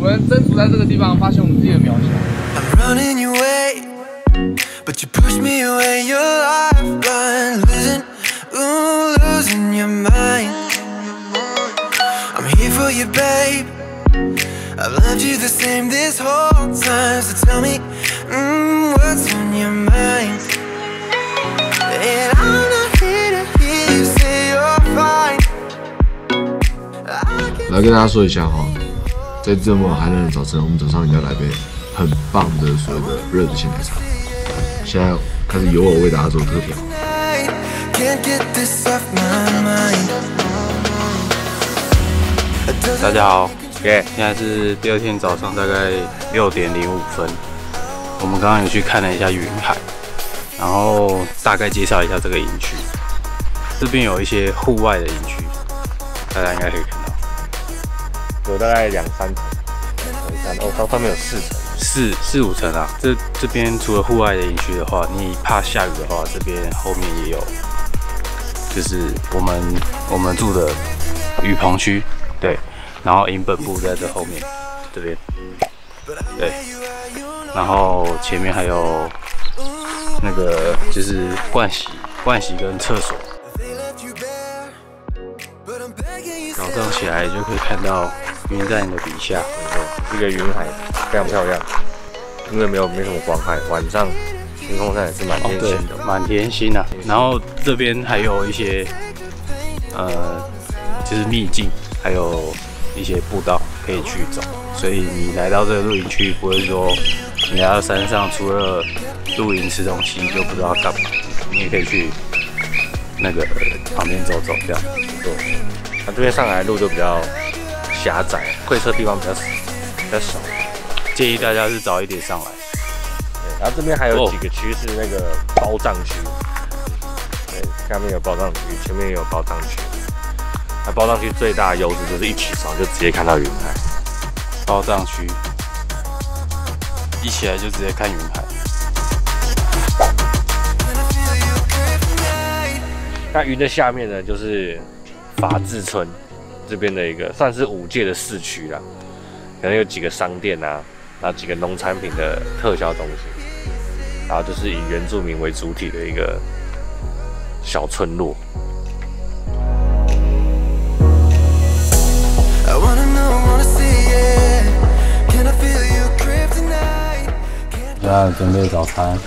们征服在这个地方，发现我们自己的渺小。I'm running your way, but you push me away. Your lifeline, losing your mind. I'm here for you, babe. I've loved you the same this whole time. So tell me, what's on your mind? And I'm not here to hear you say you're fine. 来跟大家说一下哈，在这么寒冷的早晨，我们早上一定要来杯很棒的所谓的热的鲜奶茶。现在开始由我为大家做特调。大家好，现在是第二天早上大概6点05分。我们刚刚有去看了一下云海，然后大概介绍一下这个营区。这边有一些户外的营区，大家应该可以看到，有大概2、3层，哦，上面有4层，4、5层啊。这边除了户外的营区的话，你怕下雨的话，这边后面也有，就是我们住的雨棚区，对。然后营本部在这后面，这边，对。然后前面还有那个就是盥洗跟厕所。早上起来就可以看到云在你的底下，这个云海非常漂亮，因为没什么光害，晚上天空上也是满天星的，满天星啊。然后这边还有一些就是秘境，还有一些步道可以去走，所以你来到这个露营区，不会说你来到山上除了露营吃东西就不知道干嘛，你也可以去那个旁边走走这样。对，那这边上来的路就比较狭窄，会车地方比较少，建议大家是早一点上来。对，然后这边还有几个区是那个包帐区，对，下面有包帐区，前面也有包帐区。那包帐区最大的优势就是一起床就直接看到云海。包帐区一起来就直接看云海。那云的下面呢，就是法治村这边的一个算是5届的市区啦，可能有几个商店啊，然后几个农产品的特销中心，然后就是以原住民为主体的一个小村落。现在准备早餐。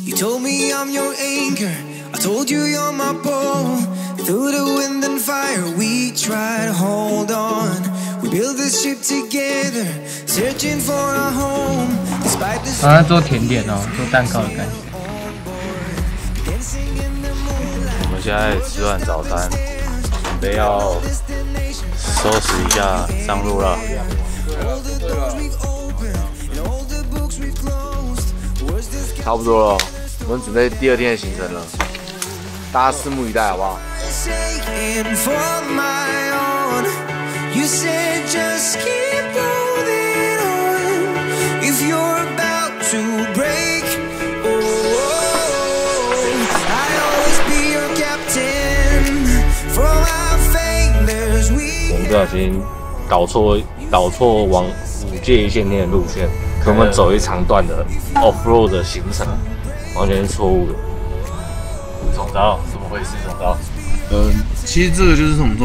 You told me I'm your anchor. I told you you're my pole. Through the wind and fire, we try to hold on. We build this ship together, searching for a home. Despite the 我在做甜点哦，做蛋糕的感觉。我们现在吃完早餐，准备要收拾一下上路了。差不多了，我们准备第2天的行程了，大家拭目以待，好不好？我们不小心导错往5届1线天的路线，可我们走一长段的 off-road 的行程，完全是错误的。总招怎么回事？总招？其实这个就是从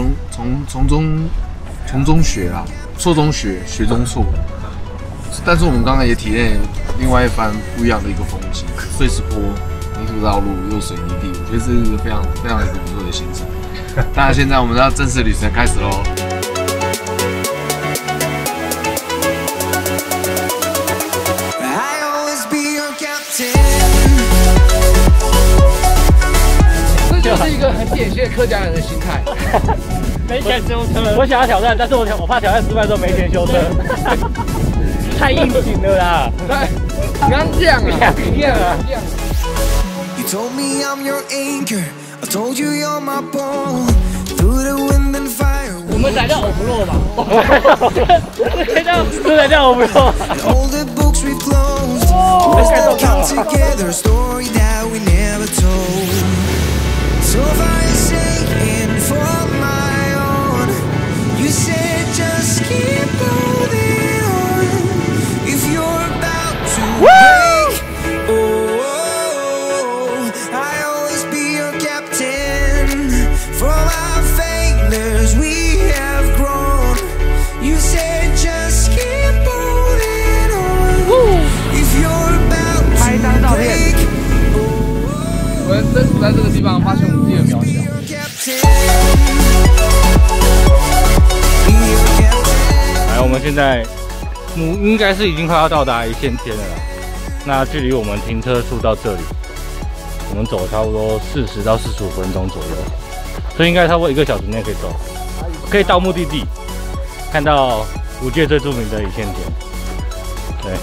中学啦，错中学，学中错。但是我们刚刚也体验另外一番不一样的一个风景，碎石坡、泥土道路又水泥地，我觉得这是一个非常一个不错的行程。当然，现在我们要正式旅程开始喽。这就是一个很典型的客家人的心态。没钱修车，我想要挑战，但是我怕挑战失败之后没钱修车，太应景了啦！对，不要这样啊！一样啊！ You told me I'm your anchor. I told you you're my ball. Through the wind and fire. 我们才叫欧不洛吧？这才叫欧不洛。 All the books we've closed. We'll still come together. Story that So far you're saying for my own. You said just keep holding on. If you're about to break, I always be your captain. From our failures we have grown. You said just keep holding on. If you're about to break, 我们身处在这个地方，发现我们自己的渺小。 来，我们现在应该是已经快要到达一线天了啦。那距离我们停车处到这里，我们走差不多40到45分钟左右，所以应该差不多1个小时内可以走，可以到目的地，看到5届最著名的一线天。对，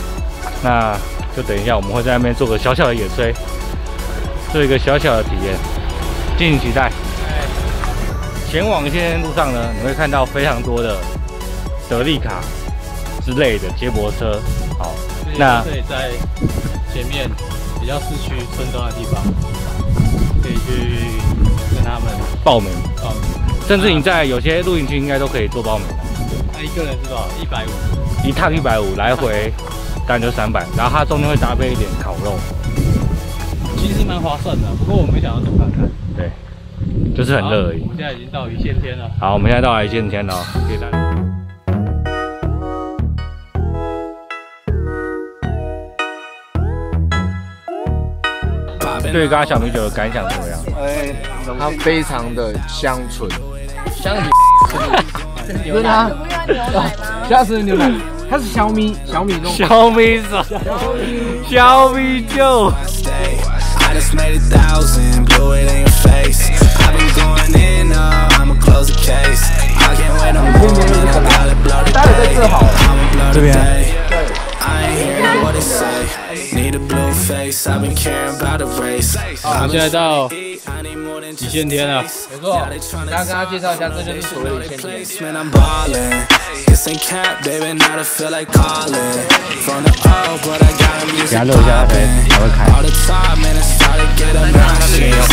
那就等一下，我们会在那边做个小小的野炊，做一个小小的体验，敬请期待。前往一线天路上呢，你会看到非常多的德利卡之类的接驳车。好，那可以在前面比较市区村庄的地方，可以去跟他们报名，甚至你在有些露营区应该都可以做报名的。那一个人是多少？150，一趟150，来回当然就300，然后它中间会搭配一点烤肉，其实蛮划算的。不过我没想要走看看。对，就是很热而已。我们现在已经到一线天了。好，我们现在到了一线天了，谢谢大家。对刚刚小米酒的感想怎么样？它非常的香醇，香米，真的啊，下次牛奶，它是小米那种。小米酒，小米酒。 I just made 1,000, blew it in your face. I've been going in, I'ma close the case. I can't wait no more, man. I gotta blow the day. I'ma blow the day. I ain't hearing what they say. Need a blue face. I've been caring about the race. 我们现在到一线天了。没错，大家跟他介绍一下，这就是所谓的一线天。 Man, I'm ballin'. This ain't cap, baby. Now I feel like calling. From the O, but I got a music poppin'. All the time, man, it's starting to get obnoxious.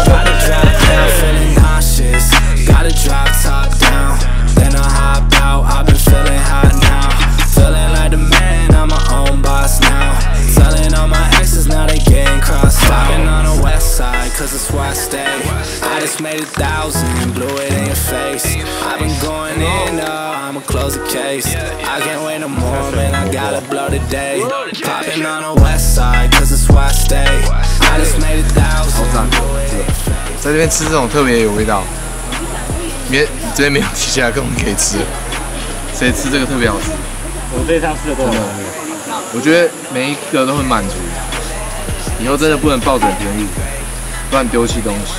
Gotta drop down, feeling nauseous. Gotta drop top down, then I hop out. I've been feeling hot now, feeling like the man. I'm my own boss now. Telling all my exes now they getting crossed out. Been on the west side, cause it's where I stay. I just made 1,000, blew it in your face. I've been going in, I'ma close the case. I can't wait no more, man, I gotta blow the day. Popping on the west side, cause it's where I stay. I just made 1,000. 在这边吃这种特别有味道，这边没有提起来，根本可以吃，所以吃这个特别好吃。我这一趟吃的都很我觉得每一个都很满足，以后真的不能抱枕便宜，不然丢弃东西。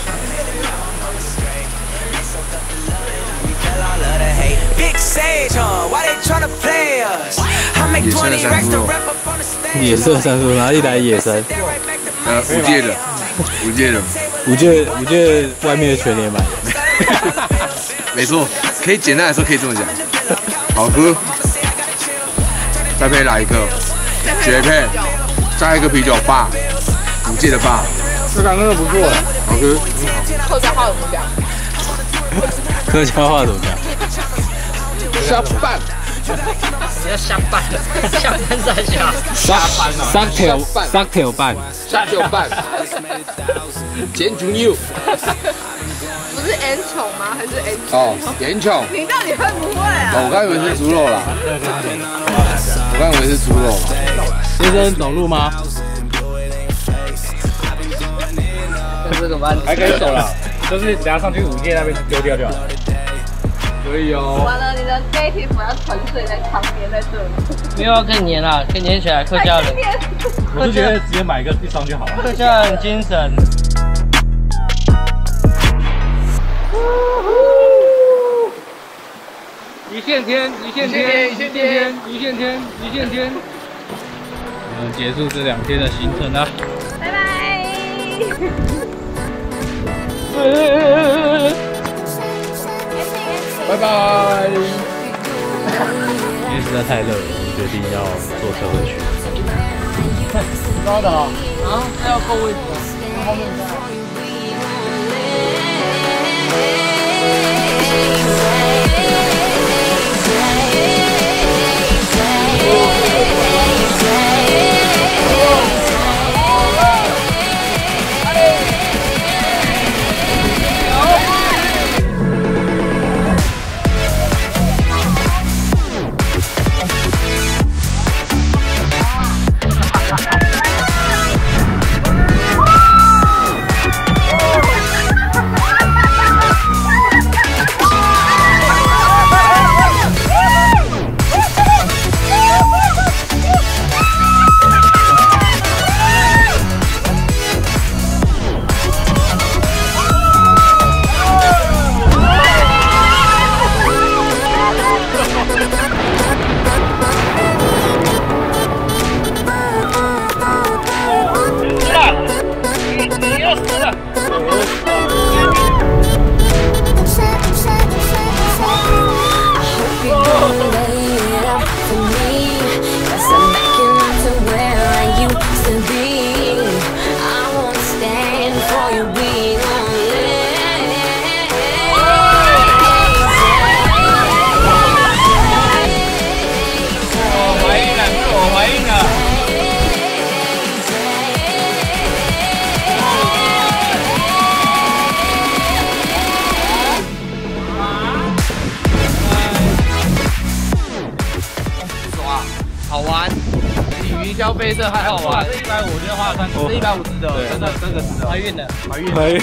野生的山猪肉，野生山猪哪里来野生五届的，五届外面的全年买。没错，可以简单来说可以这么讲，好喝，再配来一个绝配，再一个啤酒霸，5届的霸，这两个都不错，好喝。客家话怎么讲？客家话怎么讲？下半，你要下班了，下班再下。三条半，简煮牛。不是 N 宠吗？还是 N 哦，盐宠。你到底会不会啊？我刚以为是猪肉啦，我刚以为是猪肉。先生走路吗？这个班还可以走了，就是等下上去5届那边丢掉就好。可以哦。完了，你的 native 要沉睡在旁边，在这里。没有啊，可以粘啦，可以粘起来。客家人，我是觉得直接买一个一双就好了。客家人精神。一线天。我们结束这2天的行程啦。拜拜。拜拜。因为实在太热了，我们决定要坐车回去。高的啊，这要够位置啊，后面。一次还好玩。这150，我觉得花了3，这150的，真的值得。怀孕了，怀孕。